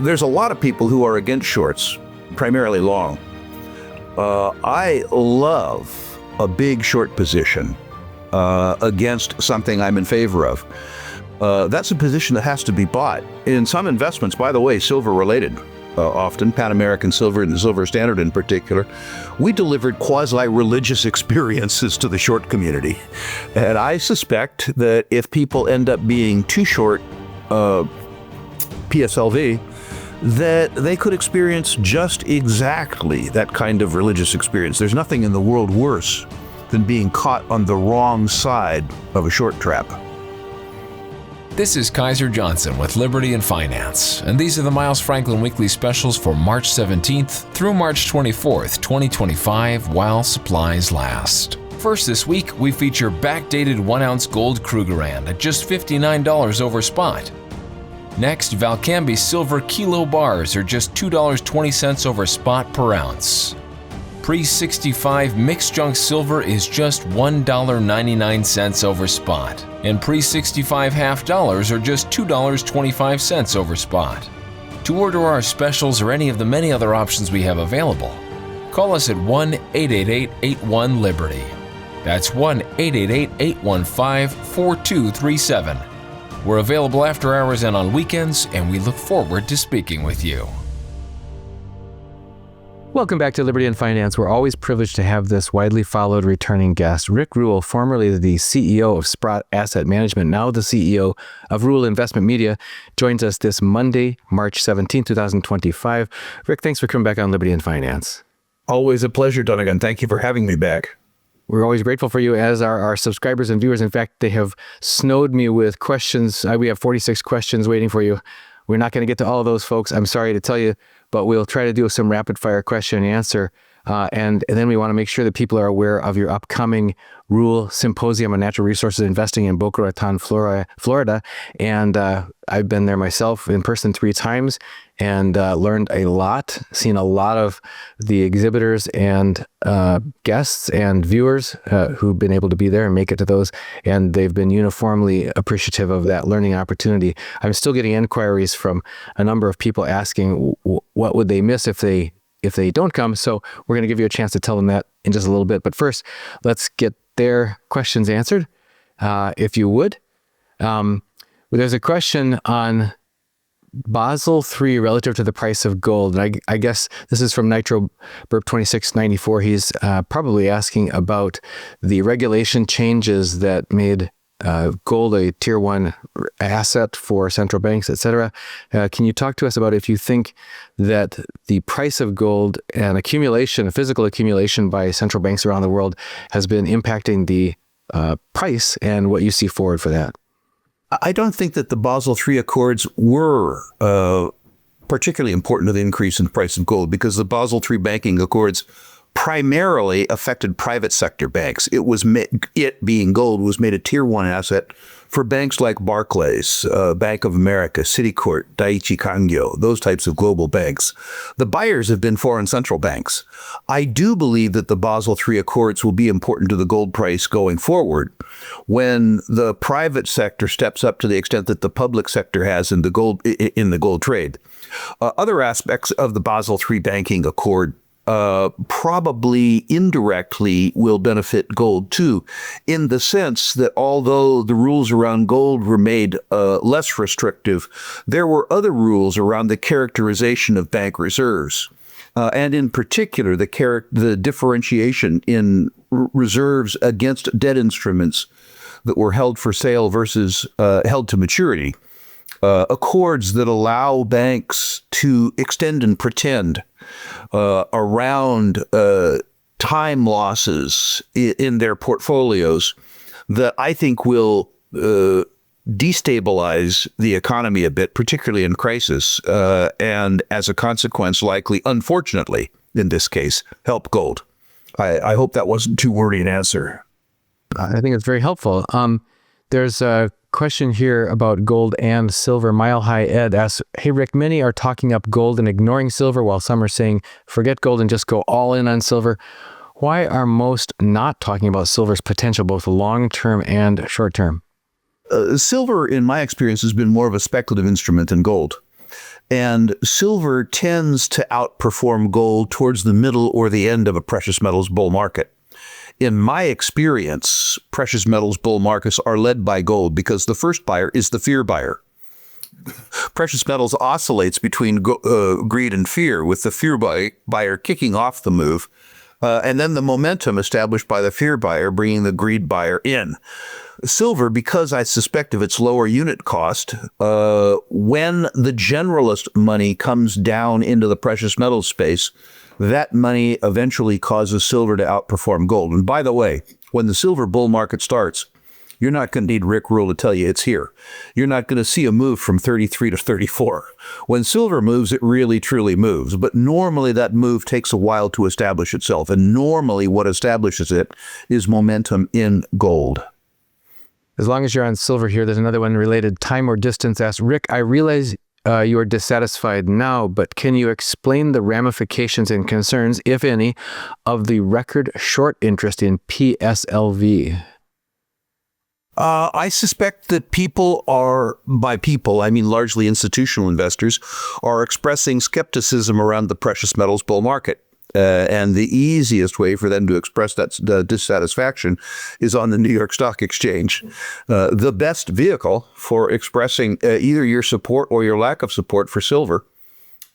There's a lot of people who are against shorts, primarily long. I love a big short position against something I'm in favor of. That's a position that has to be bought. In some investments, by the way, silver related, often Pan American Silver and the Silver Standard in particular, we delivered quasi-religious experiences to the short community. And I suspect that if people end up being too short PSLV, that they could experience just exactly that kind of religious experience. There's nothing in the world worse than being caught on the wrong side of a short trap. This is Kaiser Johnson with Liberty and Finance, and these are the Miles Franklin Weekly Specials for March 17th through March 24th, 2025, while supplies last. First this week, we feature backdated 1-ounce gold Krugerrand at just $59 over spot. Next, Valcambi silver kilo bars are just $2.20 over spot per ounce. Pre-65 mixed junk silver is just $1.99 over spot, and pre-65 half dollars are just $2.25 over spot. To order our specials or any of the many other options we have available, call us at 1-888-81-LIBERTY. That's 1-888-815-4237. We're available after hours and on weekends, and we look forward to speaking with you. Welcome back to Liberty and Finance. We're always privileged to have this widely followed returning guest, Rick Rule, formerly the CEO of Sprott Asset Management, now the CEO of Rule Investment Media, joins us this Monday, March 17, 2025. Rick, thanks for coming back on Liberty and Finance. Always a pleasure, Donegan. Thank you for having me back. We're always grateful for you, as are our subscribers and viewers. In fact, they have snowed me with questions. We have 46 questions waiting for you. We're not going to get to all of those, folks. I'm sorry to tell you, but we'll try to do some rapid fire question and answer. And then we want to make sure that people are aware of your upcoming Rule Symposium on Natural Resources Investing in Boca Raton, Florida. And I've been there myself in person 3 times and learned a lot, seen a lot of the exhibitors and guests and viewers who've been able to be there and make it to those. And they've been uniformly appreciative of that learning opportunity. I'm still getting inquiries from a number of people asking what would they miss if they don't come. So we're going to give you a chance to tell them that in just a little bit. But first, let's get their questions answered, if you would. There's a question on Basil III relative to the price of gold. And I guess this is from Nitro Burp 2694. He's probably asking about the regulation changes that made gold a tier 1 asset for central banks, etc. Can you talk to us about if you think that the price of gold and accumulation, physical accumulation by central banks around the world has been impacting the price and what you see forward for that? I don't think that the Basil III Accords were particularly important to the increase in the price of gold, because the Basil III banking accords primarily affected private sector banks. It being gold was made a tier 1 asset for banks like Barclays, Bank of America, Citicorp, Daiichi Kangyo, those types of global banks. The buyers have been foreign central banks. I do believe that the Basil III Accords will be important to the gold price going forward when the private sector steps up to the extent that the public sector has in the gold trade. Other aspects of the Basil III banking accord probably indirectly will benefit gold too, in the sense that although the rules around gold were made less restrictive, there were other rules around the characterization of bank reserves. And in particular, the differentiation in reserves against debt instruments that were held for sale versus held to maturity. Accords that allow banks to extend and pretend around time losses in their portfolios that I think will destabilize the economy a bit, particularly in crisis, and as a consequence, likely, unfortunately, in this case, help gold. I hope that wasn't too wordy an answer. I think it's very helpful. There's a question here about gold and silver. Mile High Ed asks, hey Rick, many are talking up gold and ignoring silver, while some are saying forget gold and just go all in on silver. Why are most not talking about silver's potential, both long-term and short-term? Silver, in my experience, has been more of a speculative instrument than gold. And silver tends to outperform gold towards the middle or the end of a precious metals bull market. In my experience, precious metals bull markets are led by gold because the first buyer is the fear buyer. Precious metals oscillates between greed and fear, with the fear buyer kicking off the move, and then the momentum established by the fear buyer bringing the greed buyer in. Silver, because I suspect of its lower unit cost, when the generalist money comes down into the precious metals space, that money eventually causes silver to outperform gold. And by the way, when the silver bull market starts, you're not going to need Rick Rule to tell you it's here. You're not going to see a move from 33 to 34. When silver moves, it really, truly moves. But normally that move takes a while to establish itself. And normally what establishes it is momentum in gold. As long as you're on silver here, there's another one related. Time or Distance asks, Rick, I realize you are dissatisfied now, but can you explain the ramifications and concerns, if any, of the record short interest in PSLV? I suspect that people are, by people, I mean largely institutional investors, are expressing skepticism around the precious metals bull market. And the easiest way for them to express that dissatisfaction is on the New York Stock Exchange. The best vehicle for expressing either your support or your lack of support for silver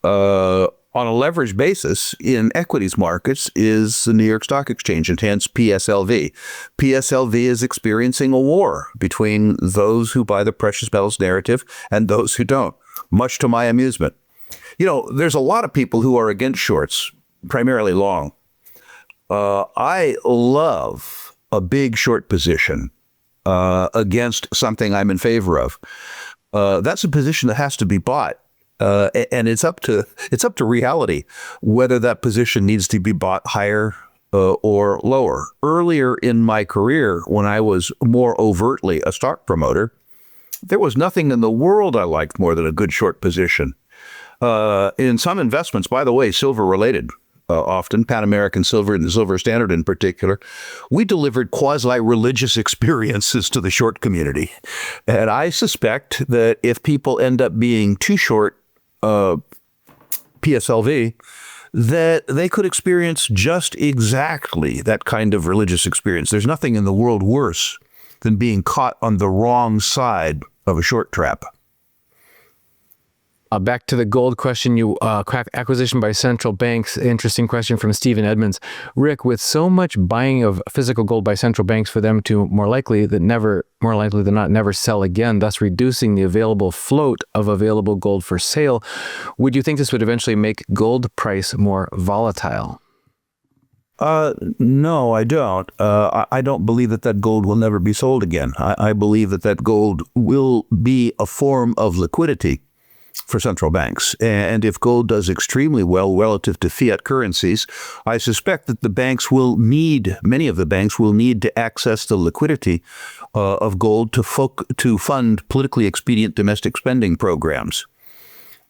on a leveraged basis in equities markets is the New York Stock Exchange, and hence PSLV. PSLV is experiencing a war between those who buy the precious metals narrative and those who don't, much to my amusement. You know, there's a lot of people who are against shorts, primarily long. I love a big short position against something I'm in favor of. That's a position that has to be bought. And it's up to reality whether that position needs to be bought higher or lower. Earlier in my career, when I was more overtly a stock promoter, there was nothing in the world I liked more than a good short position. In some investments, by the way, silver related, often Pan American Silver and the Silver Standard in particular, we delivered quasi-religious experiences to the short community. And I suspect that if people end up being too short PSLV, that they could experience just exactly that kind of religious experience. There's nothing in the world worse than being caught on the wrong side of a short trap. Back to the gold question, acquisition by central banks. Interesting question from Stephen Edmonds. Rick, with so much buying of physical gold by central banks for them to more likely than not never sell again, thus reducing the available float of available gold for sale, would you think this would eventually make gold price more volatile? No, I don't. I don't believe that gold will never be sold again. I believe that gold will be a form of liquidity for central banks. And if gold does extremely well relative to fiat currencies, I suspect that many of the banks will need to access the liquidity of gold to fund politically expedient domestic spending programs.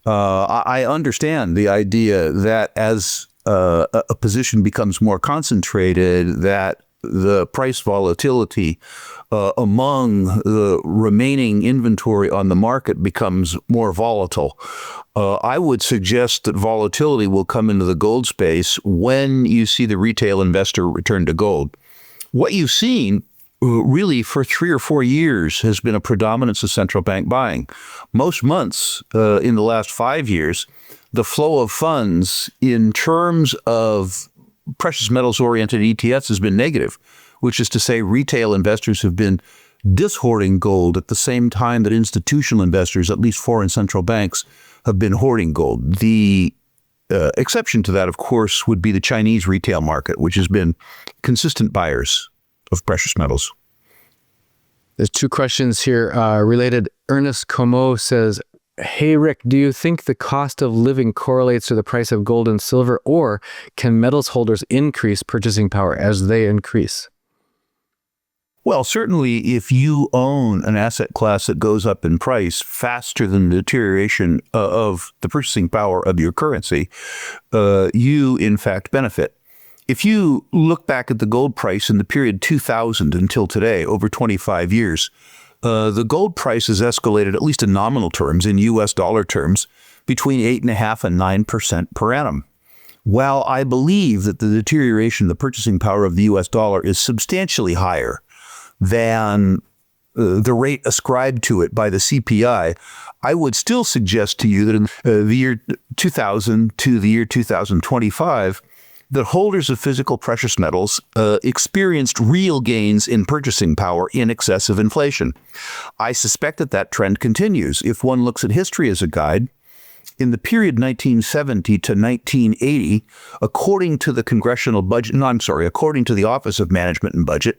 I understand the idea that as a position becomes more concentrated, that the price volatility among the remaining inventory on the market becomes more volatile. I would suggest that volatility will come into the gold space when you see the retail investor return to gold. What you've seen really for 3 or 4 years has been a predominance of central bank buying. Most months in the last 5 years, the flow of funds in terms of precious metals-oriented ETFs has been negative, which is to say retail investors have been dishoarding gold at the same time that institutional investors, at least foreign central banks, have been hoarding gold. The exception to that, of course, would be the Chinese retail market, which has been consistent buyers of precious metals. There's 2 questions here related. Ernest Como says, hey, Rick, do you think the cost of living correlates to the price of gold and silver, or can metals holders increase purchasing power as they increase? Well, certainly if you own an asset class that goes up in price faster than the deterioration of the purchasing power of your currency, you in fact benefit. If you look back at the gold price in the period 2000 until today, over 25 years, the gold price has escalated, at least in nominal terms, in US dollar terms, between 8.5% and 9% per annum. While I believe that the deterioration of the purchasing power of the U.S. dollar is substantially higher than the rate ascribed to it by the CPI, I would still suggest to you that in the year 2000 to the year 2025, that holders of physical precious metals experienced real gains in purchasing power in excess of inflation. I suspect that that trend continues. If one looks at history as a guide, in the period 1970 to 1980, according to the according to the Office of Management and Budget,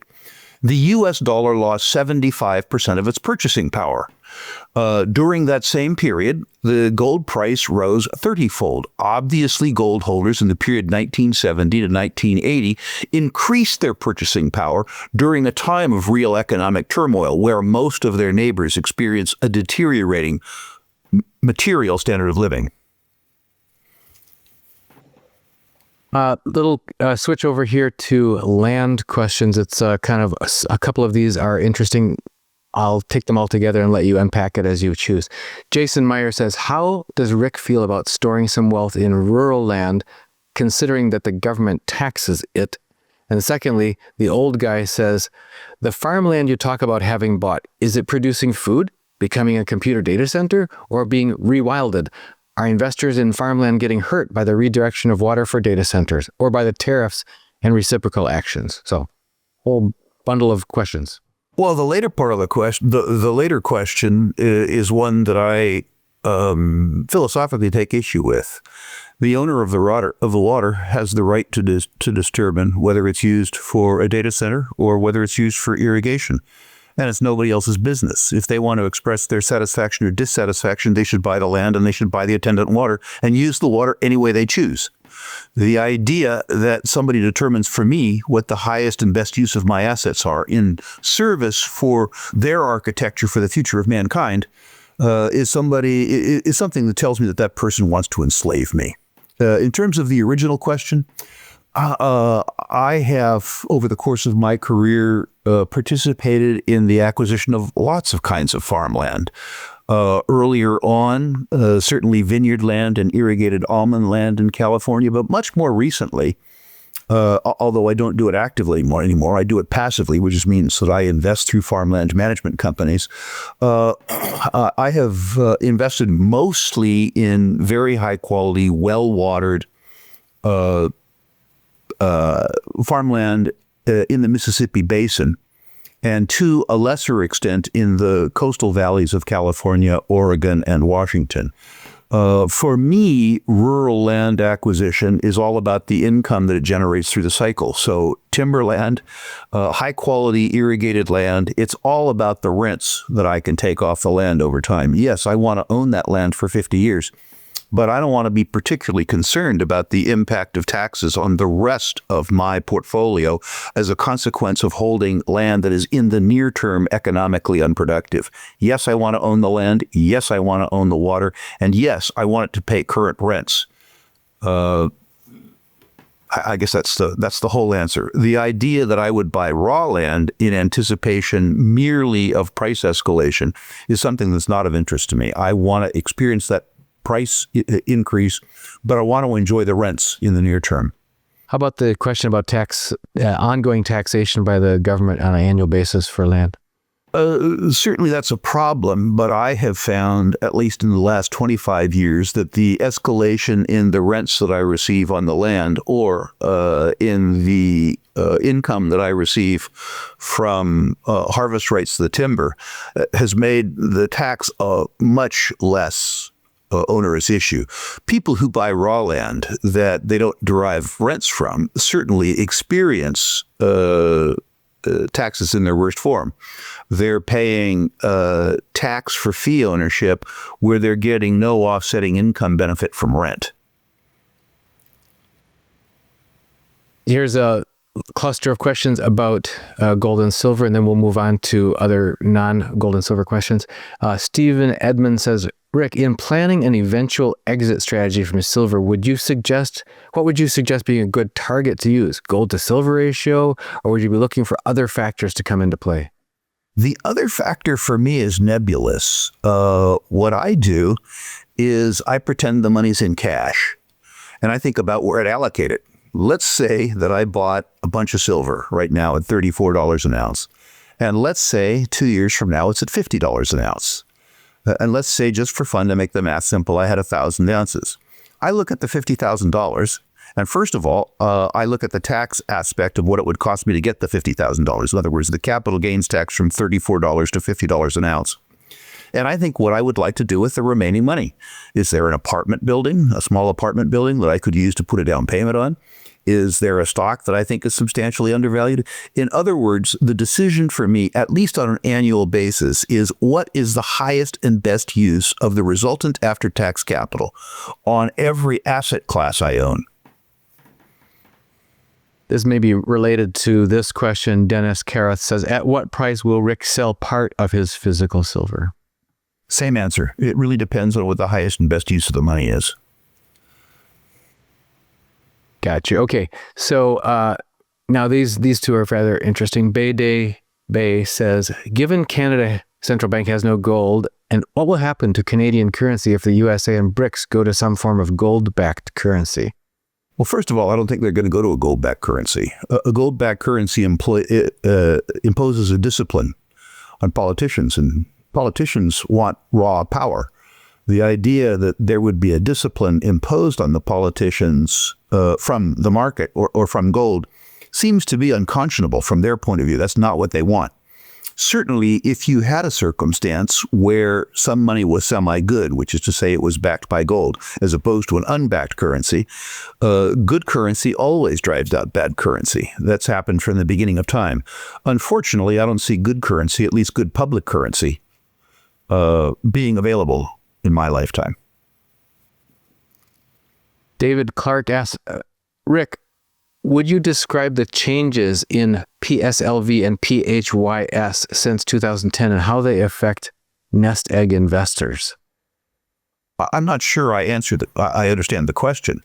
the U.S. dollar lost 75% of its purchasing power. During that same period, the gold price rose 30-fold. Obviously, gold holders in the period 1970 to 1980 increased their purchasing power during a time of real economic turmoil, where most of their neighbors experienced a deteriorating material standard of living. Little switch over here to land questions. It's kind of a couple of these are interesting. I'll take them all together and let you unpack it as you choose. Jason Meyer says, how does Rick feel about storing some wealth in rural land, considering that the government taxes it? And secondly, the old guy says, the farmland you talk about having bought, is it producing food, becoming a computer data center, or being rewilded? Are investors in farmland getting hurt by the redirection of water for data centers, or by the tariffs and reciprocal actions? So, whole bundle of questions. Well, the later part of the question, the later question is one that I philosophically take issue with. The owner of the water has the right to determine whether it's used for a data center or whether it's used for irrigation. And it's nobody else's business. If they want to express their satisfaction or dissatisfaction, they should buy the land and they should buy the attendant water and use the water any way they choose. The idea that somebody determines for me what the highest and best use of my assets are in service for their architecture for the future of mankind is something that tells me that that person wants to enslave me. In terms of the original question, I have, over the course of my career, participated in the acquisition of lots of kinds of farmland. Earlier on, certainly vineyard land and irrigated almond land in California, but much more recently, although I don't do it actively anymore, I do it passively, which just means that I invest through farmland management companies. I have invested mostly in very high quality, well-watered farmland in the Mississippi Basin, and to a lesser extent in the coastal valleys of California, Oregon, and Washington. For me, rural land acquisition is all about the income that it generates through the cycle. So timberland, high-quality irrigated land, it's all about the rents that I can take off the land over time. Yes, I want to own that land for 50 years. But I don't want to be particularly concerned about the impact of taxes on the rest of my portfolio as a consequence of holding land that is in the near term economically unproductive. Yes, I want to own the land. Yes, I want to own the water. And yes, I want it to pay current rents. I guess that's the whole answer. The idea that I would buy raw land in anticipation merely of price escalation is something that's not of interest to me. I want to experience that price increase, but I want to enjoy the rents in the near term. How about the question about ongoing taxation by the government on an annual basis for land? Certainly that's a problem, but I have found, at least in the last 25 years, that the escalation in the rents that I receive on the land or in the income that I receive from harvest rights to the timber has made the tax much less onerous issue. People who buy raw land that they don't derive rents from certainly experience taxes in their worst form. They're paying tax for fee ownership where they're getting no offsetting income benefit from rent. Here's a cluster of questions about gold and silver, and then we'll move on to other non-gold and silver questions. Stephen Edmond says, Rick, in planning an eventual exit strategy from silver, what would you suggest being a good target to use? Gold to silver ratio, or would you be looking for other factors to come into play? The other factor for me is nebulous. What I do is I pretend the money's in cash, and I think about where I'd allocate it. Let's say that I bought a bunch of silver right now at $34 an ounce. And let's say 2 years from now, it's at $50 an ounce. And let's say, just for fun, to make the math simple, I had 1,000 ounces. I look at the $50,000, and first of all, I look at the tax aspect of what it would cost me to get the $50,000. In other words, the capital gains tax from $34 to $50 an ounce. And I think what I would like to do with the remaining money. Is there an apartment building, a small apartment building that I could use to put a down payment on? Is there a stock that I think is substantially undervalued? In other words, the decision for me, at least on an annual basis, is what is the highest and best use of the resultant after-tax capital on every asset class I own. This may be related to this question. Dennis Carath says, at what price will Rick sell part of his physical silver? Same answer. It really depends on what the highest and best use of the money is. Gotcha. Okay. So now these two are rather interesting. Bay says, given Canada Central Bank has no gold, and what will happen to Canadian currency if the USA and BRICS go to some form of gold-backed currency? Well, first of all, I don't think they're going to go to a gold-backed currency. A gold-backed currency imposes a discipline on politicians, and politicians want raw power. The idea that there would be a discipline imposed on the politicians from the market or from gold seems to be unconscionable from their point of view. That's not what they want. Certainly, if you had a circumstance where some money was semi-good, which is to say it was backed by gold, as opposed to an unbacked currency, good currency always drives out bad currency. That's happened from the beginning of time. Unfortunately, I don't see good currency, at least good public currency, being available in my lifetime. David Clark asks, Rick, would you describe the changes in PSLV and PHYS since 2010 and how they affect nest egg investors? I'm not sure I understand the question.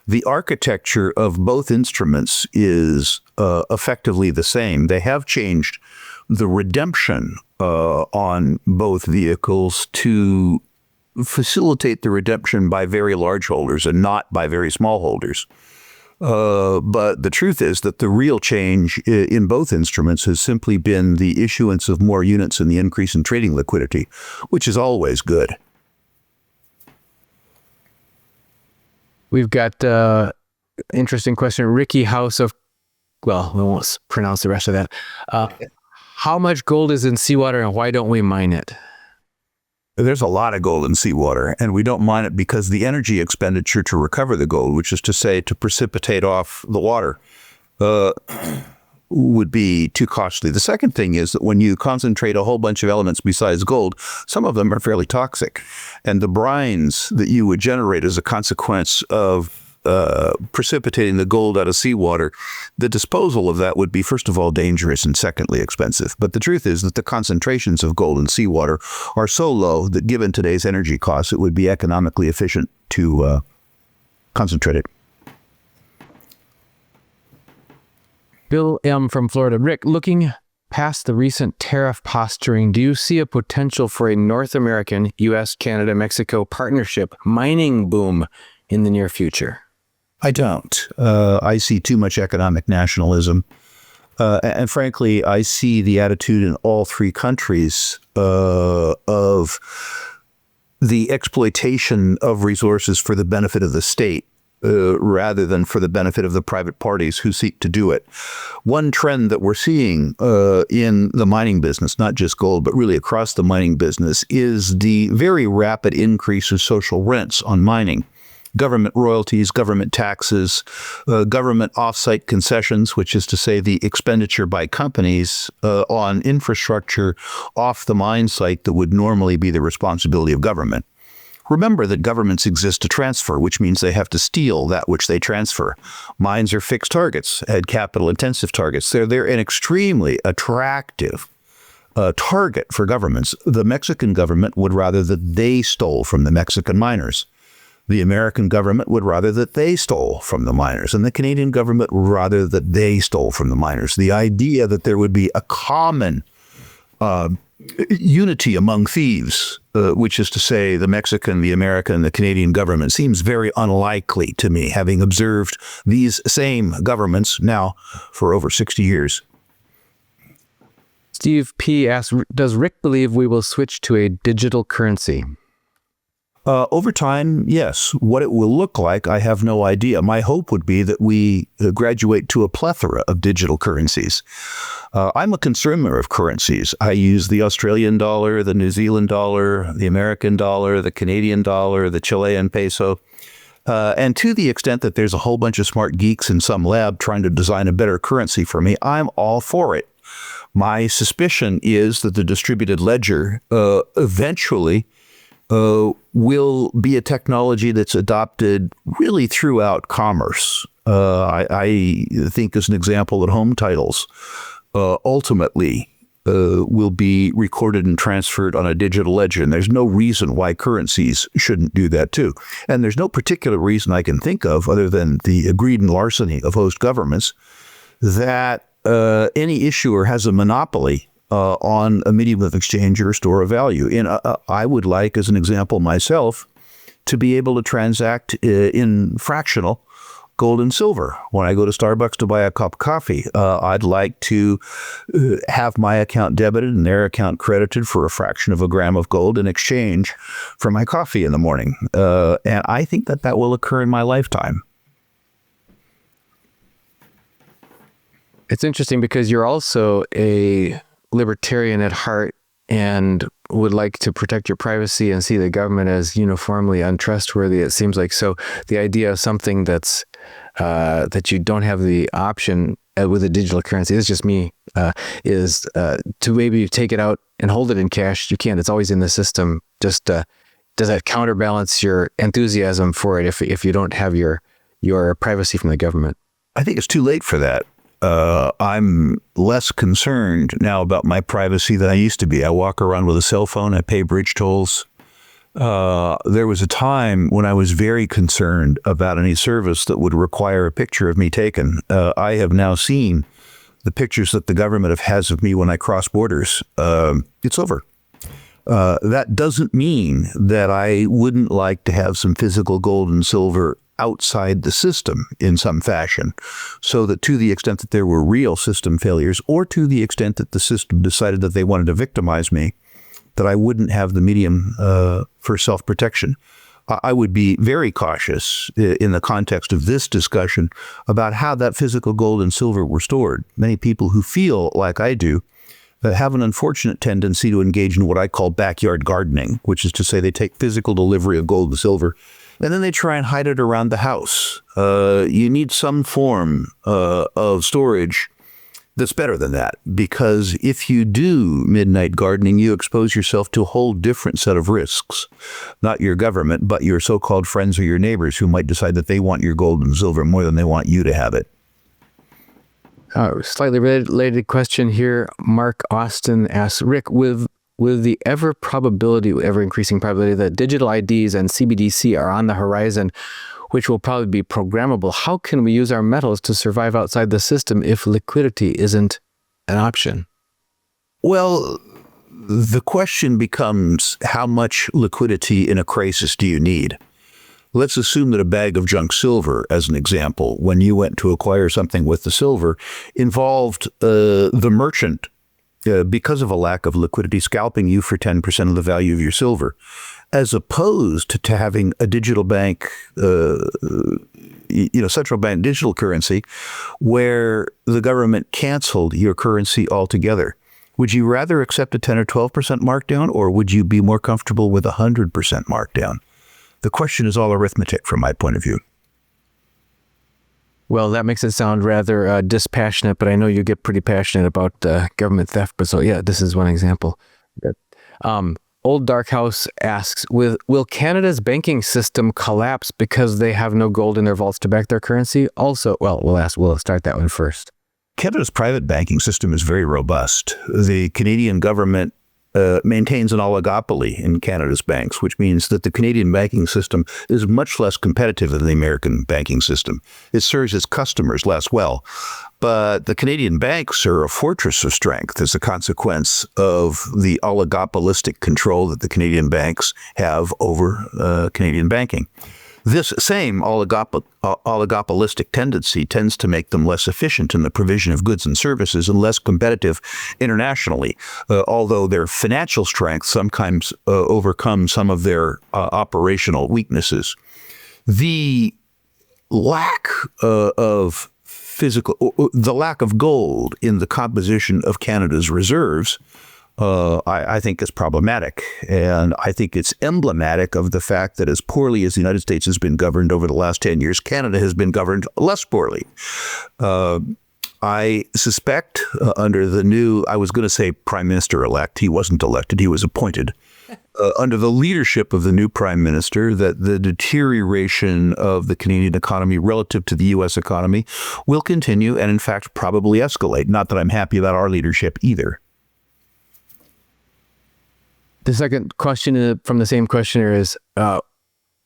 The architecture of both instruments is effectively the same. They have changed the redemption on both vehicles to facilitate the redemption by very large holders and not by very small holders. But the truth is that the real change in both instruments has simply been the issuance of more units and the increase in trading liquidity, which is always good. We've got interesting question. Ricky House of, well, we won't pronounce the rest of that. How much gold is in seawater and why don't we mine it? There's a lot of gold in seawater, and we don't mine it because the energy expenditure to recover the gold, which is to say to precipitate off the water, would be too costly. The second thing is that when you concentrate a whole bunch of elements besides gold, some of them are fairly toxic. And the brines that you would generate as a consequence of precipitating the gold out of seawater, the disposal of that would be, first of all, dangerous and secondly, expensive. But the truth is that the concentrations of gold in seawater are so low that given today's energy costs, it would be economically efficient to concentrate it. Bill M. from Florida. Rick, looking past the recent tariff posturing, do you see a potential for a North American, U.S., Canada, Mexico partnership mining boom in the near future? I don't. I see too much economic nationalism. And frankly, I see the attitude in all three countries of the exploitation of resources for the benefit of the state rather than for the benefit of the private parties who seek to do it. One trend that we're seeing in the mining business, not just gold, but really across the mining business, is the very rapid increase of social rents on mining. Government royalties, government taxes, government off-site concessions, which is to say the expenditure by companies on infrastructure off the mine site that would normally be the responsibility of government. Remember that governments exist to transfer, which means they have to steal that which they transfer. Mines are fixed targets, and capital-intensive targets. They're an extremely attractive target for governments. The Mexican government would rather that they stole from the Mexican miners. The American government would rather that they stole from the miners, and the Canadian government would rather that they stole from the miners. The idea that there would be a common unity among thieves, which is to say the Mexican, the American, the Canadian government, seems very unlikely to me, having observed these same governments now for over 60 years. Steve P. asks, does Rick believe we will switch to a digital currency? Over time, yes. What it will look like, I have no idea. My hope would be that we graduate to a plethora of digital currencies. I'm a consumer of currencies. I use the Australian dollar, the New Zealand dollar, the American dollar, the Canadian dollar, the Chilean peso. And to the extent that there's a whole bunch of smart geeks in some lab trying to design a better currency for me, I'm all for it. My suspicion is that the distributed ledger eventually will be a technology that's adopted really throughout commerce. I think as an example that home titles ultimately will be recorded and transferred on a digital ledger. And there's no reason why currencies shouldn't do that too. And there's no particular reason I can think of other than the greed and larceny of host governments that any issuer has a monopoly on a medium of exchange or store of value. And I would like, as an example myself, to be able to transact in fractional gold and silver. When I go to Starbucks to buy a cup of coffee, I'd like to have my account debited and their account credited for a fraction of a gram of gold in exchange for my coffee in the morning. And I think that that will occur in my lifetime. It's interesting because you're also a libertarian at heart and would like to protect your privacy and see the government as uniformly untrustworthy, it seems like. So the idea of something that's that you don't have the option with a digital currency, it's just me, is to maybe take it out and hold it in cash. You can't. It's always in the system. Just does that counterbalance your enthusiasm for it if you don't have your privacy from the government? I think it's too late for that. I'm less concerned now about my privacy than I used to be. I walk around with a cell phone. I pay bridge tolls. There was a time when I was very concerned about any service that would require a picture of me taken. I have now seen the pictures that the government has of me when I cross borders. It's over. That doesn't mean that I wouldn't like to have some physical gold and silver outside the system in some fashion, so that to the extent that there were real system failures, or to the extent that the system decided that they wanted to victimize me, that I wouldn't have the medium for self-protection. I would be very cautious in the context of this discussion about how that physical gold and silver were stored. Many people who feel like I do have an unfortunate tendency to engage in what I call backyard gardening, which is to say they take physical delivery of gold and silver and then they try and hide it around the house. You need some form of storage that's better than that, because if you do midnight gardening, you expose yourself to a whole different set of risks. Not your government, but your so-called friends or your neighbors who might decide that they want your gold and silver more than they want you to have it. Slightly related question here. Mark Austin asks, Rick, with the ever increasing probability that digital IDs and CBDC are on the horizon, which will probably be programmable, how can we use our metals to survive outside the system if liquidity isn't an option? Well, the question becomes, how much liquidity in a crisis do you need? Let's assume that a bag of junk silver, as an example, when you went to acquire something with the silver, involved the merchant, because of a lack of liquidity, scalping you for 10% of the value of your silver, as opposed to having a digital bank, central bank digital currency, where the government canceled your currency altogether. Would you rather accept a 10 or 12% markdown, or would you be more comfortable with 100% markdown? The question is all arithmetic from my point of view. Well, that makes it sound rather dispassionate, but I know you get pretty passionate about government theft. But so, yeah, this is one example. Old Dark House asks, will Canada's banking system collapse because they have no gold in their vaults to back their currency? Also, well, we'll start that one first. Canada's private banking system is very robust. The Canadian government maintains an oligopoly in Canada's banks, which means that the Canadian banking system is much less competitive than the American banking system. It serves its customers less well. But the Canadian banks are a fortress of strength as a consequence of the oligopolistic control that the Canadian banks have over Canadian banking. This same oligopolistic tendency tends to make them less efficient in the provision of goods and services and less competitive internationally, although their financial strength sometimes overcomes some of their operational weaknesses. The lack of the lack of gold in the composition of Canada's reserves I think is problematic. And I think it's emblematic of the fact that as poorly as the United States has been governed over the last 10 years, Canada has been governed less poorly. I suspect under the new, I was going to say prime minister-elect, he wasn't elected, he was appointed. Under the leadership of the new prime minister, that the deterioration of the Canadian economy relative to the U.S. economy will continue and in fact probably escalate. Not that I'm happy about our leadership either. The second question from the same questioner is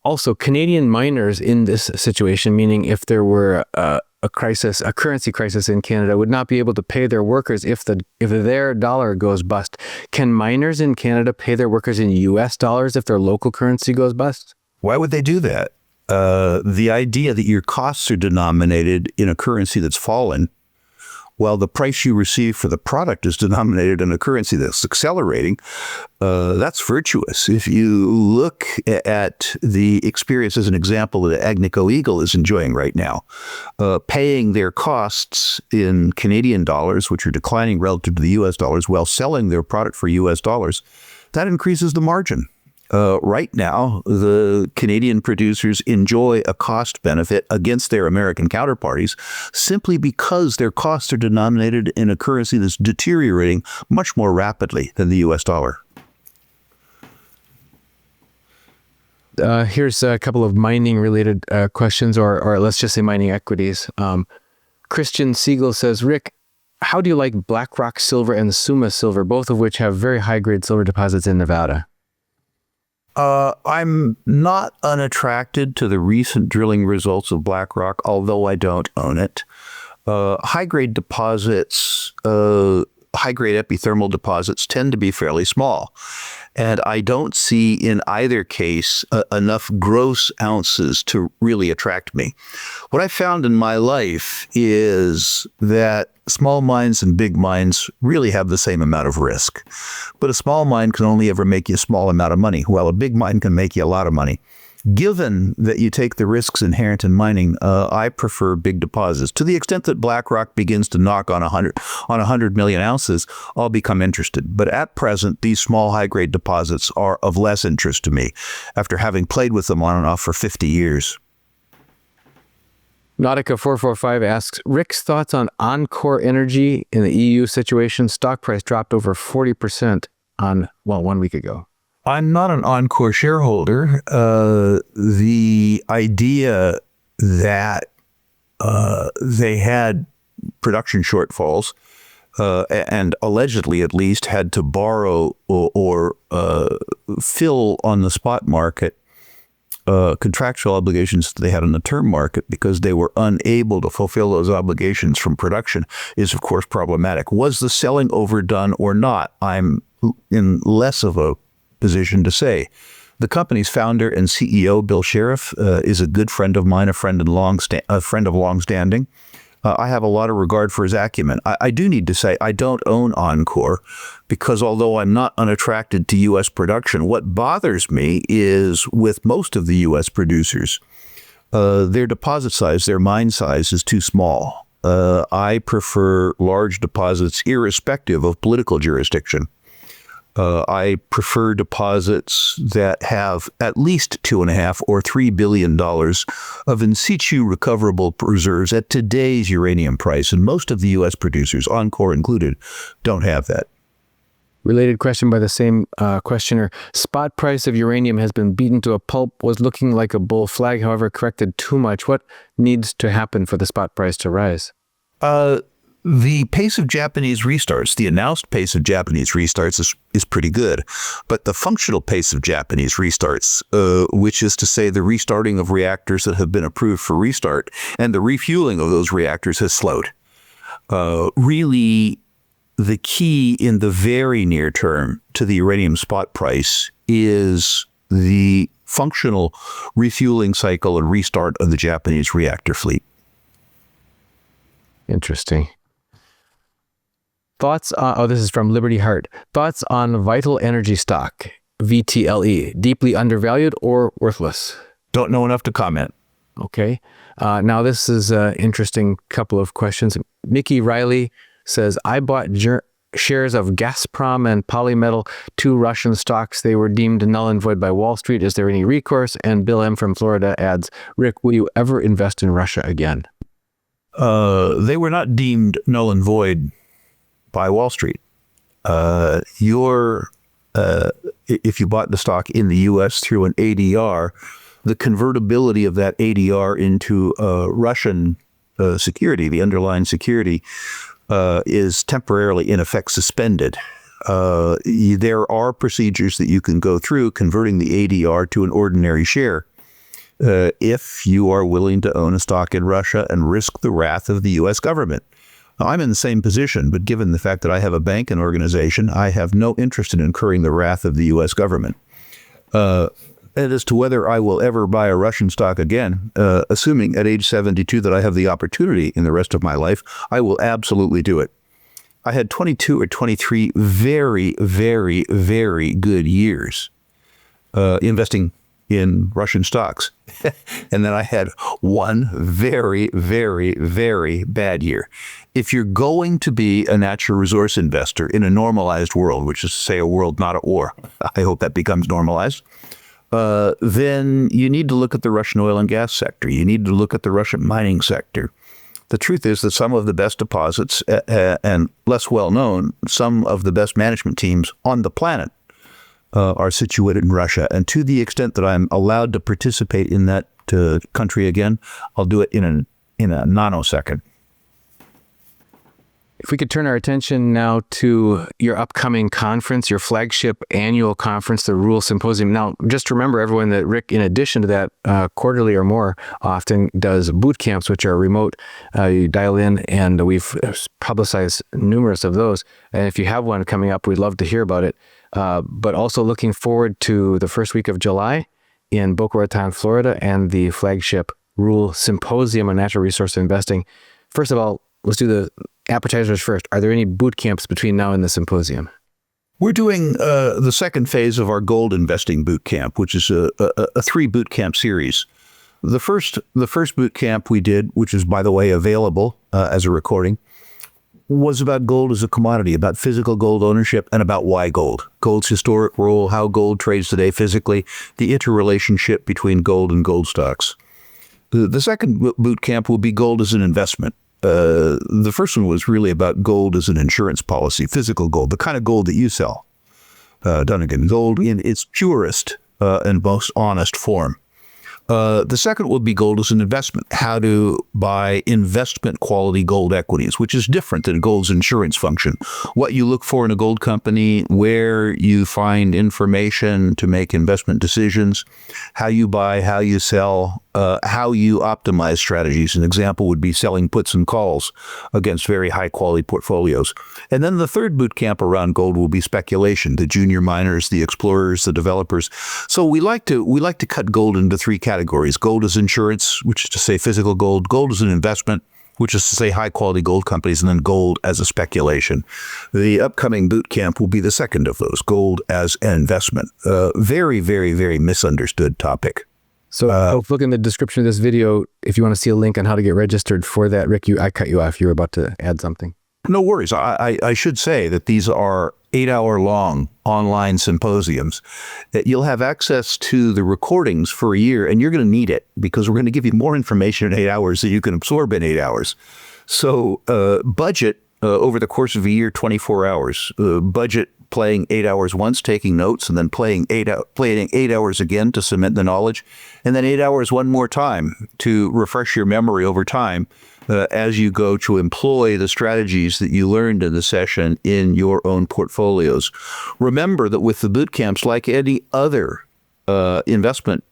also Canadian miners in this situation, meaning if there were a currency crisis in Canada, would not be able to pay their workers if their dollar goes bust. Can miners in Canada pay their workers in U.S. dollars if their local currency goes bust? Why would they do that? The idea that your costs are denominated in a currency that's fallen, while the price you receive for the product is denominated in a currency that's accelerating, that's virtuous. If you look at the experience as an example that Agnico Eagle is enjoying right now, paying their costs in Canadian dollars, which are declining relative to the U.S. dollars, while selling their product for U.S. dollars, that increases the margin. Right now, the Canadian producers enjoy a cost benefit against their American counterparties simply because their costs are denominated in a currency that's deteriorating much more rapidly than the U.S. dollar. Here's a couple of mining-related questions, or let's just say mining equities. Christian Siegel says, Rick, how do you like BlackRock Silver and Summa Silver, both of which have very high-grade silver deposits in Nevada? I'm not unattracted to the recent drilling results of BlackRock, although I don't own it. High-grade deposits, high-grade epithermal deposits tend to be fairly small. And I don't see in either case enough gross ounces to really attract me. What I found in my life is that small mines and big mines really have the same amount of risk. But a small mine can only ever make you a small amount of money, while a big mine can make you a lot of money. Given that you take the risks inherent in mining, I prefer big deposits. To the extent that BlackRock begins to knock on 100 million ounces, I'll become interested. But at present, these small high-grade deposits are of less interest to me after having played with them on and off for 50 years. Nautica445 asks, Rick's thoughts on enCore Energy in the EU situation. Stock price dropped over 40% on, 1 week ago. I'm not an enCore shareholder. The idea that they had production shortfalls and allegedly at least had to borrow or fill on the spot market contractual obligations that they had on the term market because they were unable to fulfill those obligations from production is, of course, problematic. Was the selling overdone or not? I'm in less of a position to say. The company's founder and CEO, Bill Sheriff, is a good friend of mine, a friend of long-standing. I have a lot of regard for his acumen. I do need to say I don't own enCore because although I'm not unattracted to U.S. production, what bothers me is with most of the U.S. producers, their deposit size, their mine size is too small. I prefer large deposits irrespective of political jurisdiction. I prefer deposits that have at least $2.5 or $3 billion of in situ recoverable reserves at today's uranium price. And most of the U.S. producers, enCore included, don't have that. Related question by the same questioner. Spot price of uranium has been beaten to a pulp, was looking like a bull flag, however, corrected too much. What needs to happen for the spot price to rise? The pace of Japanese restarts, the announced pace of Japanese restarts is pretty good, but the functional pace of Japanese restarts, which is to say the restarting of reactors that have been approved for restart and the refueling of those reactors has slowed. Really, the key in the very near term to the uranium spot price is the functional refueling cycle and restart of the Japanese reactor fleet. Interesting. Thoughts on, this is from Liberty Heart. Thoughts on Vital Energy stock, VTLE, deeply undervalued or worthless? Don't know enough to comment. Okay. Now this is an interesting couple of questions. Mickey Riley says, I bought shares of Gazprom and Polymetal, two Russian stocks. They were deemed null and void by Wall Street. Is there any recourse? And Bill M. from Florida adds, Rick, will you ever invest in Russia again? They were not deemed null and void by Wall Street. If you bought the stock in the U.S. through an ADR, the convertibility of that ADR into Russian security, the underlying security, is temporarily in effect suspended. There are procedures that you can go through converting the ADR to an ordinary share if you are willing to own a stock in Russia and risk the wrath of the U.S. government. I'm in the same position, but given the fact that I have a bank and organization, I have no interest in incurring the wrath of the U.S. government. And as to whether I will ever buy a Russian stock again, assuming at age 72 that I have the opportunity in the rest of my life, I will absolutely do it. I had 22 or 23 very, very, very good years investing in Russian stocks. And then I had one very, very, very bad year. If you're going to be a natural resource investor in a normalized world, which is to say a world not at war, I hope that becomes normalized, then you need to look at the Russian oil and gas sector. You need to look at the Russian mining sector. The truth is that some of the best deposits and less well known, some of the best management teams on the planet are situated in Russia. And to the extent that I'm allowed to participate in that country again, I'll do it in a nanosecond. If we could turn our attention now to your upcoming conference, your flagship annual conference, the Rule Symposium. Now, just remember, everyone, that Rick, in addition to that, quarterly or more often does boot camps, which are remote. You dial in, and we've publicized numerous of those. And if you have one coming up, we'd love to hear about it. But also looking forward to the first week of July in Boca Raton, Florida, and the flagship Rule Symposium on Natural Resource Investing. First of all, let's do the appetizers first. Are there any boot camps between now and the symposium? We're doing the second phase of our gold investing boot camp, which is a 3 boot camp series. The first boot camp we did, which is, by the way, available as a recording, was about gold as a commodity, about physical gold ownership, and about why gold. Gold's historic role, how gold trades today physically, the interrelationship between gold and gold stocks. The second boot camp will be gold as an investment. The first one was really about gold as an insurance policy, physical gold, the kind of gold that you sell. Dunnigan, gold in its purest and most honest form. The second will be gold as an investment, how to buy investment quality gold equities, which is different than gold's insurance function. What you look for in a gold company, where you find information to make investment decisions, how you buy, how you sell, how you optimize strategies. An example would be selling puts and calls against very high quality portfolios. And then the third boot camp around gold will be speculation, the junior miners, the explorers, the developers. So we like to cut gold into 3 categories. Gold as insurance, which is to say physical gold. Gold as an investment, which is to say high quality gold companies, and then gold as a speculation. The upcoming boot camp will be the second of those, gold as an investment. Very, very, very misunderstood topic. So look in the description of this video if you want to see a link on how to get registered for that. Rick, I cut you off. You were about to add something. No worries. I should say that these are 8-hour-long online symposiums that you'll have access to the recordings for a year, and you're going to need it because we're going to give you more information in 8 hours than you can absorb in 8 hours. So budget over the course of a year, 24 hours. Budget playing 8 hours once, taking notes, and then playing 8 hours again to cement the knowledge, and then 8 hours one more time to refresh your memory over time as you go to employ the strategies that you learned in the session in your own portfolios. Remember that with the bootcamps, like any other investment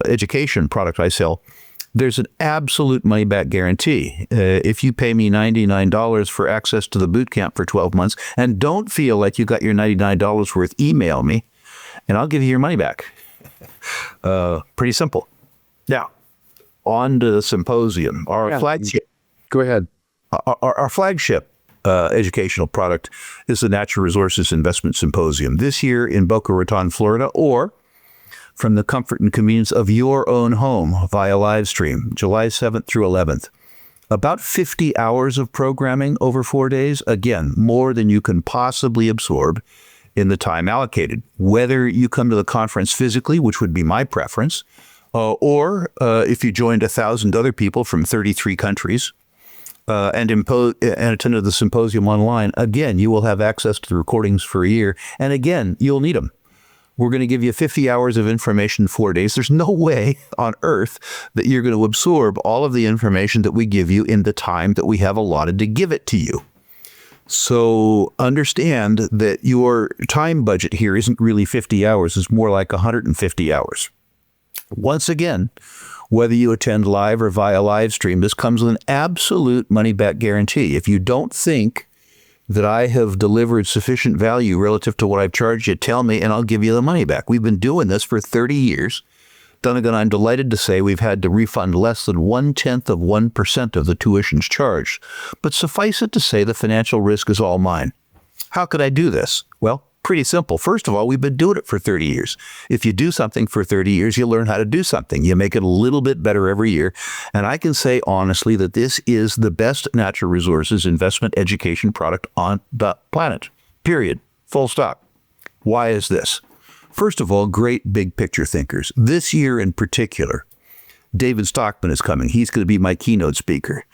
education product I sell, there's an absolute money-back guarantee. If you pay me $99 for access to the bootcamp for 12 months and don't feel like you got your $99 worth, email me, and I'll give you your money back. Pretty simple. Now, on to the Symposium. Our flagship. Go ahead. Our flagship educational product is the Natural Resources Investment Symposium. This year in Boca Raton, Florida, or from the comfort and convenience of your own home via live stream, July 7th through 11th. About 50 hours of programming over 4 days. Again, more than you can possibly absorb in the time allocated. Whether you come to the conference physically, which would be my preference, or if you joined 1,000 other people from 33 countries and attended the Symposium online, again, you will have access to the recordings for a year. And again, you'll need them. We're going to give you 50 hours of information in 4 days. There's no way on earth that you're going to absorb all of the information that we give you in the time that we have allotted to give it to you. So understand that your time budget here isn't really 50 hours. It's more like 150 hours. Once again, whether you attend live or via live stream, this comes with an absolute money-back guarantee. If you don't think that I have delivered sufficient value relative to what I've charged you, tell me and I'll give you the money back. We've been doing this for 30 years. Dunnigan, I'm delighted to say we've had to refund less than 0.1% of the tuitions charged. But suffice it to say the financial risk is all mine. How could I do this? Well, pretty simple. First of all, we've been doing it for 30 years. If you do something for 30 years, you learn how to do something. You make it a little bit better every year. And I can say honestly that this is the best natural resources investment education product on the planet. Period. Full stop. Why is this? First of all, great big picture thinkers. This year in particular, David Stockman is coming. He's going to be my keynote speaker.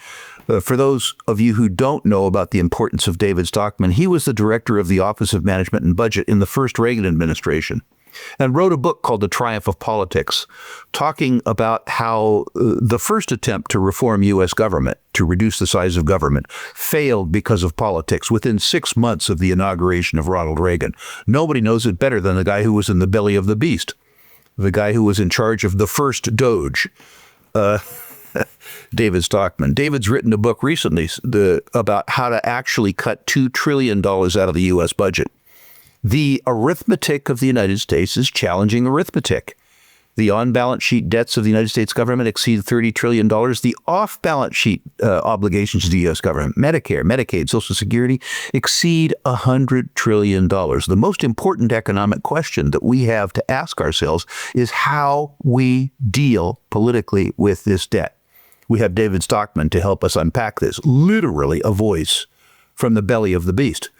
For those of you who don't know about the importance of David Stockman, he was the director of the Office of Management and Budget in the first Reagan administration and wrote a book called The Triumph of Politics, talking about how the first attempt to reform U.S. government, to reduce the size of government, failed because of politics within 6 months of the inauguration of Ronald Reagan. Nobody knows it better than the guy who was in the belly of the beast, the guy who was in charge of the first Doge. David Stockman. David's written a book recently about how to actually cut $2 trillion out of the U.S. budget. The arithmetic of the United States is challenging arithmetic. The on-balance sheet debts of the United States government exceed $30 trillion. The off-balance sheet obligations to the U.S. government, Medicare, Medicaid, Social Security, exceed $100 trillion. The most important economic question that we have to ask ourselves is how we deal politically with this debt. We have David Stockman to help us unpack this, literally a voice from the belly of the beast.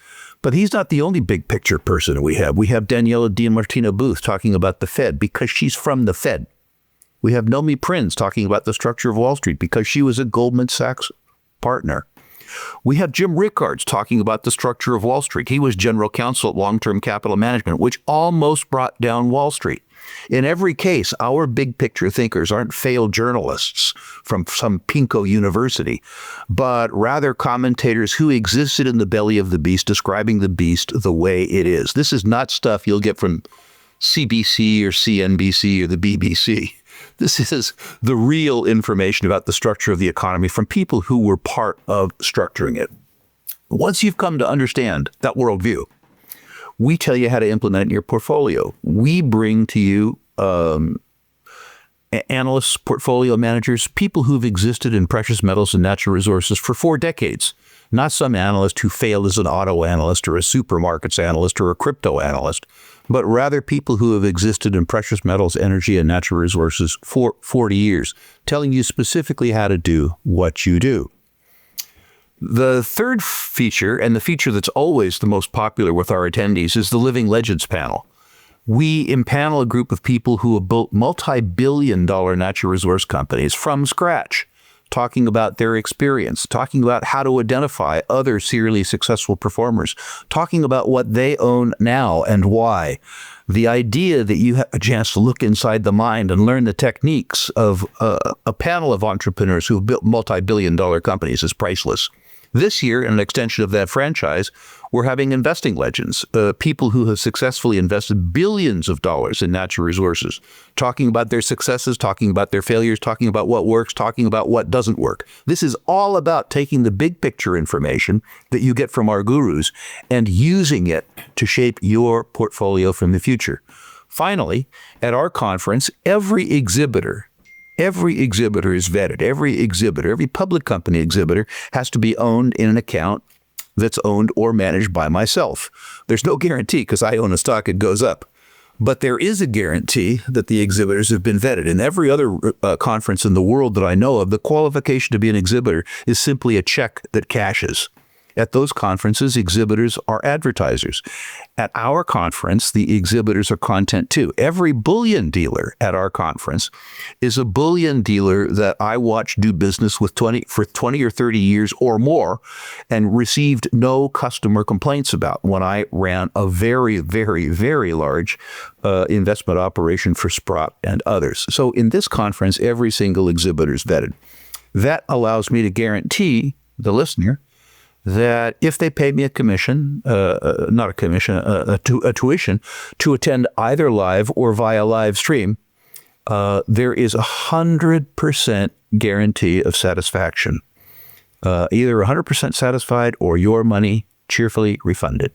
But he's not the only big picture person we have. We have Daniela DiMartino Booth talking about the Fed because she's from the Fed. We have Nomi Prinz talking about the structure of Wall Street because she was a Goldman Sachs partner. We have Jim Rickards talking about the structure of Wall Street. He was general counsel at Long-Term Capital Management, which almost brought down Wall Street. In every case, our big picture thinkers aren't failed journalists from some pinko university, but rather commentators who existed in the belly of the beast, describing the beast the way it is. This is not stuff you'll get from CBC or CNBC or the BBC. This is the real information about the structure of the economy from people who were part of structuring it. Once you've come to understand that worldview, we tell you how to implement it in your portfolio. We bring to you analysts, portfolio managers, people who've existed in precious metals and natural resources for 4 decades. Not some analyst who failed as an auto analyst or a supermarkets analyst or a crypto analyst, but rather people who have existed in precious metals, energy, and natural resources for 40 years, telling you specifically how to do what you do. The third feature, and the feature that's always the most popular with our attendees, is the Living Legends panel. We impanel a group of people who have built multi-billion-dollar natural resource companies from scratch talking about their experience, talking about how to identify other serially successful performers, talking about what they own now and why. The idea that you have a chance to look inside the mind and learn the techniques of a panel of entrepreneurs who have built multi-billion-dollar companies is priceless. This year, in an extension of that franchise, we're having investing legends, people who have successfully invested billions of dollars in natural resources, talking about their successes, talking about their failures, talking about what works, talking about what doesn't work. This is all about taking the big picture information that you get from our gurus and using it to shape your portfolio from the future. Finally, at our conference, every exhibitor is vetted. Every public company exhibitor has to be owned in an account that's owned or managed by myself. There's no guarantee because I own a stock, it goes up. But there is a guarantee that the exhibitors have been vetted. In every other conference in the world that I know of, the qualification to be an exhibitor is simply a check that cashes. At those conferences, exhibitors are advertisers. At our conference, the exhibitors are content too. Every bullion dealer at our conference is a bullion dealer that I watched do business for 20 or 30 years or more and received no customer complaints about when I ran a very, very, very large investment operation for Sprott and others. So in this conference, every single exhibitor is vetted. That allows me to guarantee the listener that if they paid me a commission, a tuition, to attend either live or via live stream, there is 100% guarantee of satisfaction. Either 100% satisfied or your money cheerfully refunded.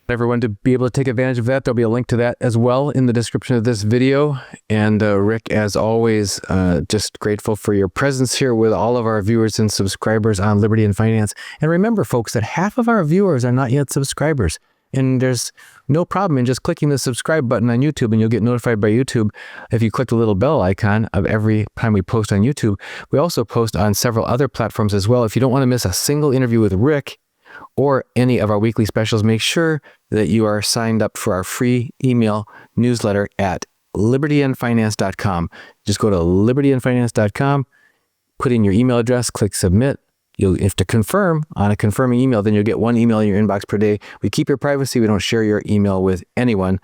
Everyone to be able to take advantage of that. There'll be a link to that as well in the description of this video. And Rick, as always, just grateful for your presence here with all of our viewers and subscribers on Liberty and Finance. And remember, folks, that half of our viewers are not yet subscribers. And there's no problem in just clicking the subscribe button on YouTube, and you'll get notified by YouTube if you click the little bell icon of every time we post on YouTube. We also post on several other platforms as well. If you don't want to miss a single interview with Rick or any of our weekly specials, make sure that you are signed up for our free email newsletter at libertyandfinance.com. Just go to libertyandfinance.com, put in your email address, click submit. You'll have to confirm on a confirming email, then you'll get one email in your inbox per day. We keep your privacy. We don't share your email with anyone.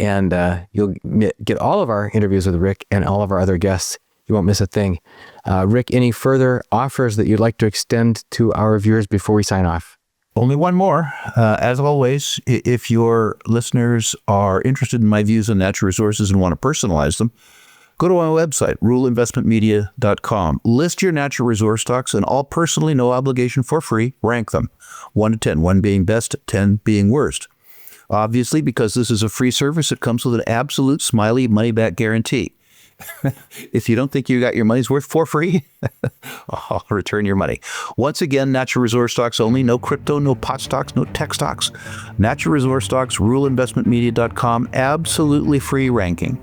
And you'll get all of our interviews with Rick and all of our other guests. You won't miss a thing. Rick, any further offers that you'd like to extend to our viewers before we sign off? Only one more. As always, if your listeners are interested in my views on natural resources and want to personalize them, go to my website, ruleinvestmentmedia.com. List your natural resource stocks and all personally, no obligation, for free, rank them 1 to 10, 1 being best, 10 being worst. Obviously, because this is a free service, it comes with an absolute smiley money-back guarantee. If you don't think you got your money's worth for free, I'll return your money. Once again, natural resource stocks only, no crypto, no pot stocks, no tech stocks. Natural resource stocks, ruleinvestmentmedia.com, absolutely free ranking.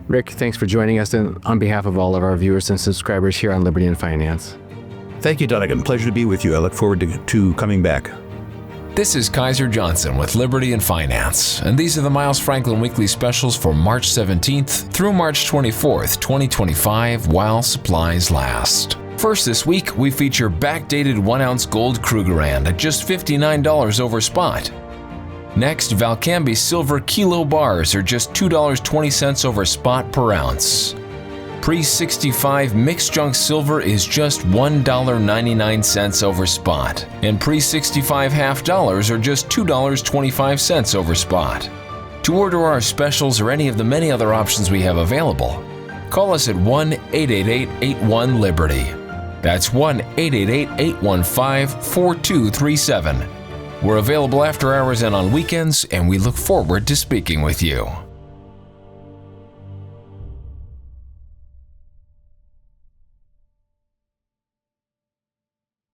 Rick, thanks for joining us, and on behalf of all of our viewers and subscribers here on Liberty and Finance. Thank you, Dunnigan. Pleasure to be with you. I look forward to coming back. This is Kaiser Johnson with Liberty and Finance, and these are the Miles Franklin Weekly Specials for March 17th through March 24th, 2025, while supplies last. First this week, we feature backdated 1-ounce gold Krugerrand at just $59 over spot. Next, Valcambi silver kilo bars are just $2.20 over spot per ounce. Pre-65 mixed junk silver is just $1.99 over spot, and pre-65 half dollars are just $2.25 over spot. To order our specials or any of the many other options we have available, call us at 1-888-81-LIBERTY. That's 1-888-815-4237. We're available after hours and on weekends, and we look forward to speaking with you.